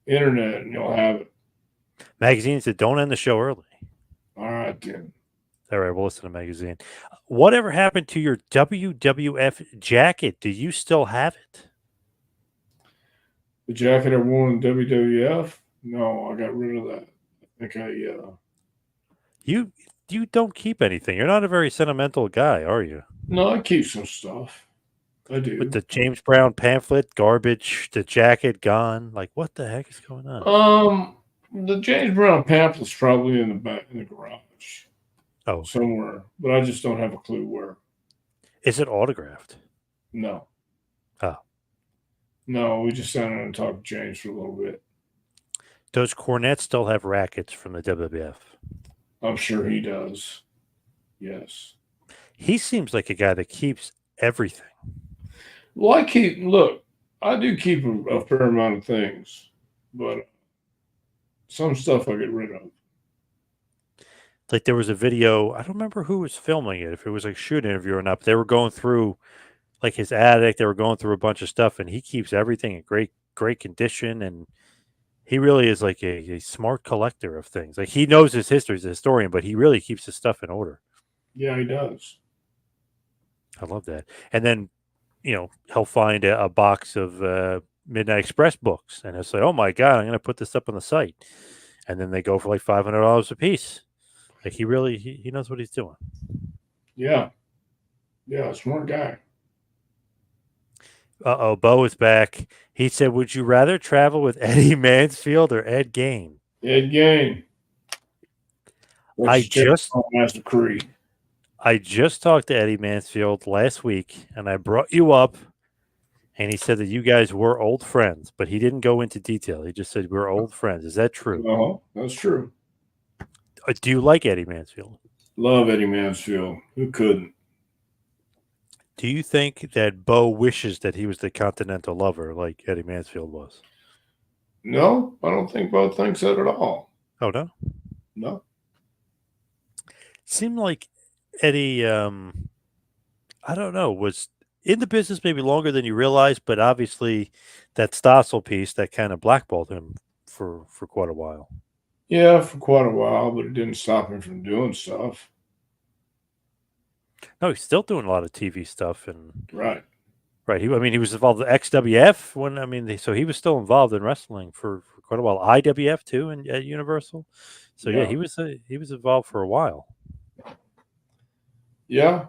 internet and you'll have it. Magazine said, don't end the show early. All right, then. All right, we'll listen to magazine. Whatever happened to your WWF jacket? Do you still have it? The jacket I wore in WWF? No, I got rid of that. I think You don't keep anything. You're not a very sentimental guy, are you? no, I keep some stuff. I With do. the James Brown pamphlet, garbage, the jacket gone. Like, what the heck is going on? The James Brown pamphlet's probably in the back in the garage Oh, okay. somewhere, but I just don't have a clue where. Is it autographed? No. Oh. No, we just sat down and talked to James for a little bit. Does Cornette still have rackets from the WWF? I'm sure he does. Yes. He seems like a guy that keeps everything. Well, I do keep a fair amount of things, but some stuff I get rid of. Like there was a video, I don't remember who was filming it, if it was like a shoot interview or not, but they were going through like his attic, they were going through a bunch of stuff, and he keeps everything in great condition, and he really is like a smart collector of things. Like he knows his history, he's a historian, but he really keeps his stuff in order. Yeah, he does. I love that. And then, he'll find a box of Midnight Express books, and he'll say, "Oh my God, I'm going to put this up on the site," and then they go for like $500 a piece. Like he knows what he's doing. Yeah. Yeah, smart guy. Bo is back. He said, "Would you rather travel with Eddie Mansfield or Ed Gain?" Ed Gain. I just Master Creed. I just talked to Eddie Mansfield last week, and I brought you up, and he said that you guys were old friends, but he didn't go into detail. He just said we're old friends. Is that true? No, that's true. Do you like Eddie Mansfield? Love Eddie Mansfield. Who couldn't? Do you think that Bo wishes that he was the continental lover like Eddie Mansfield was? No, I don't think Bo thinks that at all. Oh no, No. seemed like Eddie. I don't know, was in the business maybe longer than you realize, but obviously that Stossel piece that kind of blackballed him for quite a while. Yeah, for quite a while, but it didn't stop him from doing stuff. No, he's still doing a lot of TV stuff, and Right. right. I mean, he was involved with XWF when so he was still involved in wrestling for quite a while. IWF too, and at Universal. So yeah, Yeah. he was involved for a while. Yeah.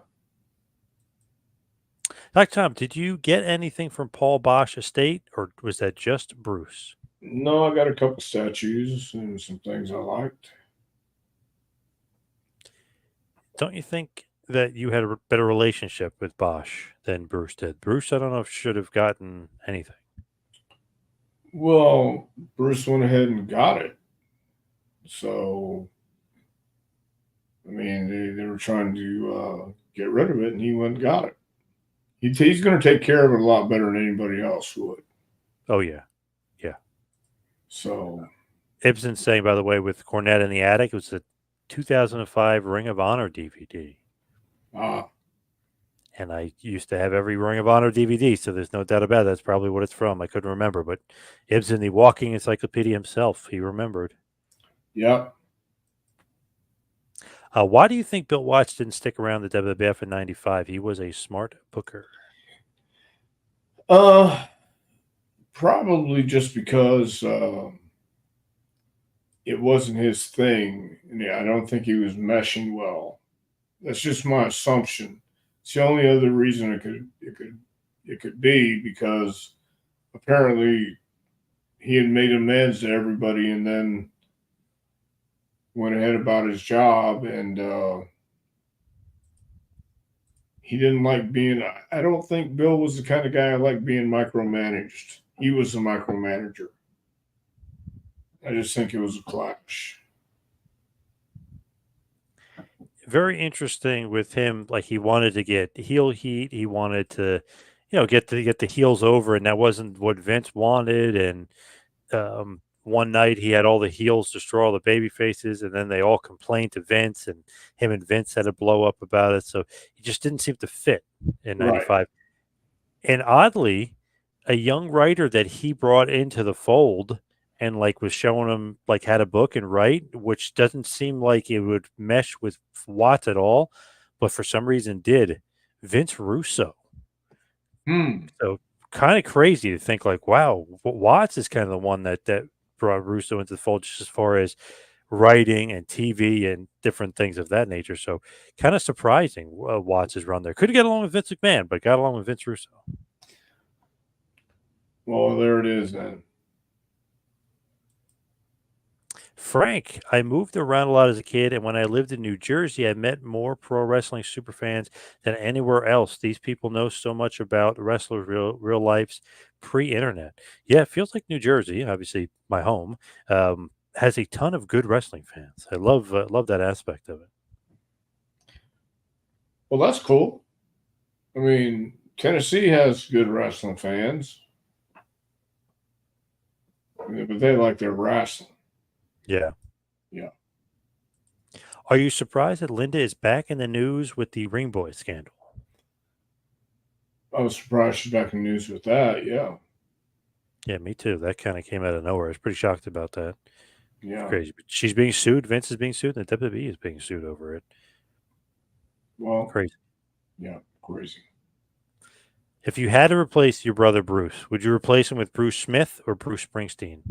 Dr. Tom, did you get anything from Paul Bosch Estate, or was that just Bruce? No, I got a couple statues and some things I liked. Don't you think that you had a better relationship with Bosch than Bruce did? Bruce, I don't know if should have gotten anything. Well, Bruce went ahead and got it. So, I mean, they were trying to get rid of it, and he went and got it. He's going to take care of it a lot better than anybody else would. Oh yeah, yeah. So, Ibsen's saying, by the way, with Cornette in the Attic, it was a 2005 Ring of Honor DVD. ah, And I used to have every Ring of Honor DVD, so there's no doubt about it. That's probably what it's from. I couldn't remember, but Ibsen, the walking encyclopedia himself, he remembered. yeah. Why do you think Bill Watts didn't stick around the WWF in '95? He was a smart booker. Uh, Probably just because it wasn't his thing. And yeah, I don't think he was meshing well. That's just my assumption. It's the only other reason it could be because apparently he had made amends to everybody and then went ahead about his job and he didn't like being. I don't think Bill was the kind of guy who liked being micromanaged. He was the micromanager. I just think it was a clash. Very interesting with him. Like he wanted to get heel heat. He wanted to, get the heels over, and that wasn't what Vince wanted. And one night he had all the heels destroy all the baby faces, and then they all complained to Vince, and him and Vince had a blow up about it. So he just didn't seem to fit in Right. '95. And oddly, a young writer that he brought into the fold and like was showing him like how to book and write, which doesn't seem like it would mesh with Watts at all, but for some reason did. Vince Russo. Hmm. So kind of crazy to think like, wow, Watts is kind of the one that brought Russo into the fold just as far as writing and TV and different things of that nature. So kind of surprising Watts' run there. Couldn't get along with Vince McMahon, but got along with Vince Russo. Well, there it is then. Frank, I moved around a lot as a kid, and when I lived in New Jersey, I met more pro wrestling superfans than anywhere else. These people know so much about wrestlers' real lives pre-internet. Yeah, it feels like New Jersey, obviously my home, has a ton of good wrestling fans. I love that aspect of it. Well, that's cool. I mean, Tennessee has good wrestling fans, but they like their wrestling. Yeah. Yeah. Are you surprised that Linda is back in the news with the Ring Boy scandal? I was surprised she's back in the news with that. Yeah. Yeah, me too. That kind of came out of nowhere. I was pretty shocked about that. Yeah. Crazy. But she's being sued. Vince is being sued, and the WWE is being sued over it. Well, Crazy. yeah, crazy. If you had to replace your brother Bruce, would you replace him with Bruce Smith or Bruce Springsteen?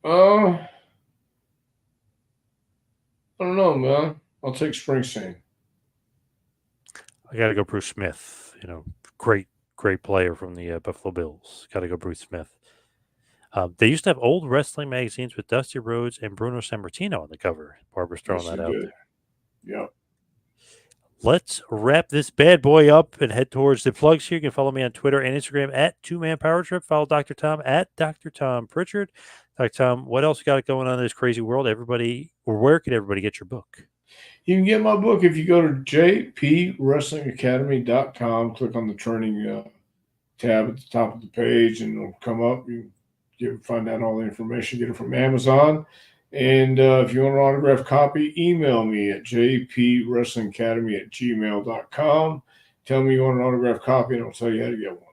I don't know, man. I'll take Springsteen. I got to go Bruce Smith. Great player from the Buffalo Bills. Got to go Bruce Smith. They used to have old wrestling magazines with Dusty Rhodes and Bruno Sammartino on the cover. Barbara's throwing Yes, that they out did. there. Yeah. Let's wrap this bad boy up and head towards the plugs here. You can follow me on Twitter and Instagram at 2Man Power Trip. Follow Dr. Tom at Dr. Tom Prichard. Dr. Tom, what else you got going on in this crazy world? Everybody, or where can everybody get your book? You can get my book if you go to jpwrestlingacademy.com, click on the training tab at the top of the page, and it'll come up. You find out all the information, get it from Amazon. And if you want an autographed copy, email me at jpwrestlingacademy@gmail.com. Tell me you want an autographed copy, and I'll tell you how to get one.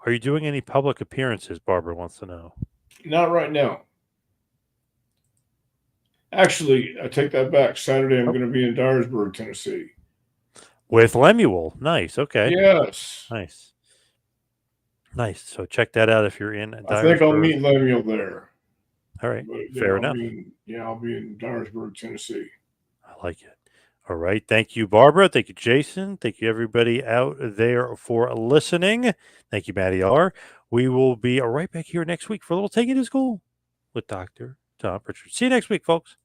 Are you doing any public appearances? Barbara wants to know. Not right now. Actually, I take that back. Saturday, I'm going to be in Dyersburg, Tennessee. With Lemuel. Nice. Okay. Yes. Nice. Nice. So check that out if you're in Dyersburg. I think I'll meet Lemuel there. All right. But, Fair enough. I'll be in Dyersburg, Tennessee. I like it. All right. Thank you, Barbara. Thank you, Jason. Thank you, everybody out there for listening. Thank you, Matty R. We will be right back here next week for a little Taking to School with Dr. Tom Prichard. See you next week, folks.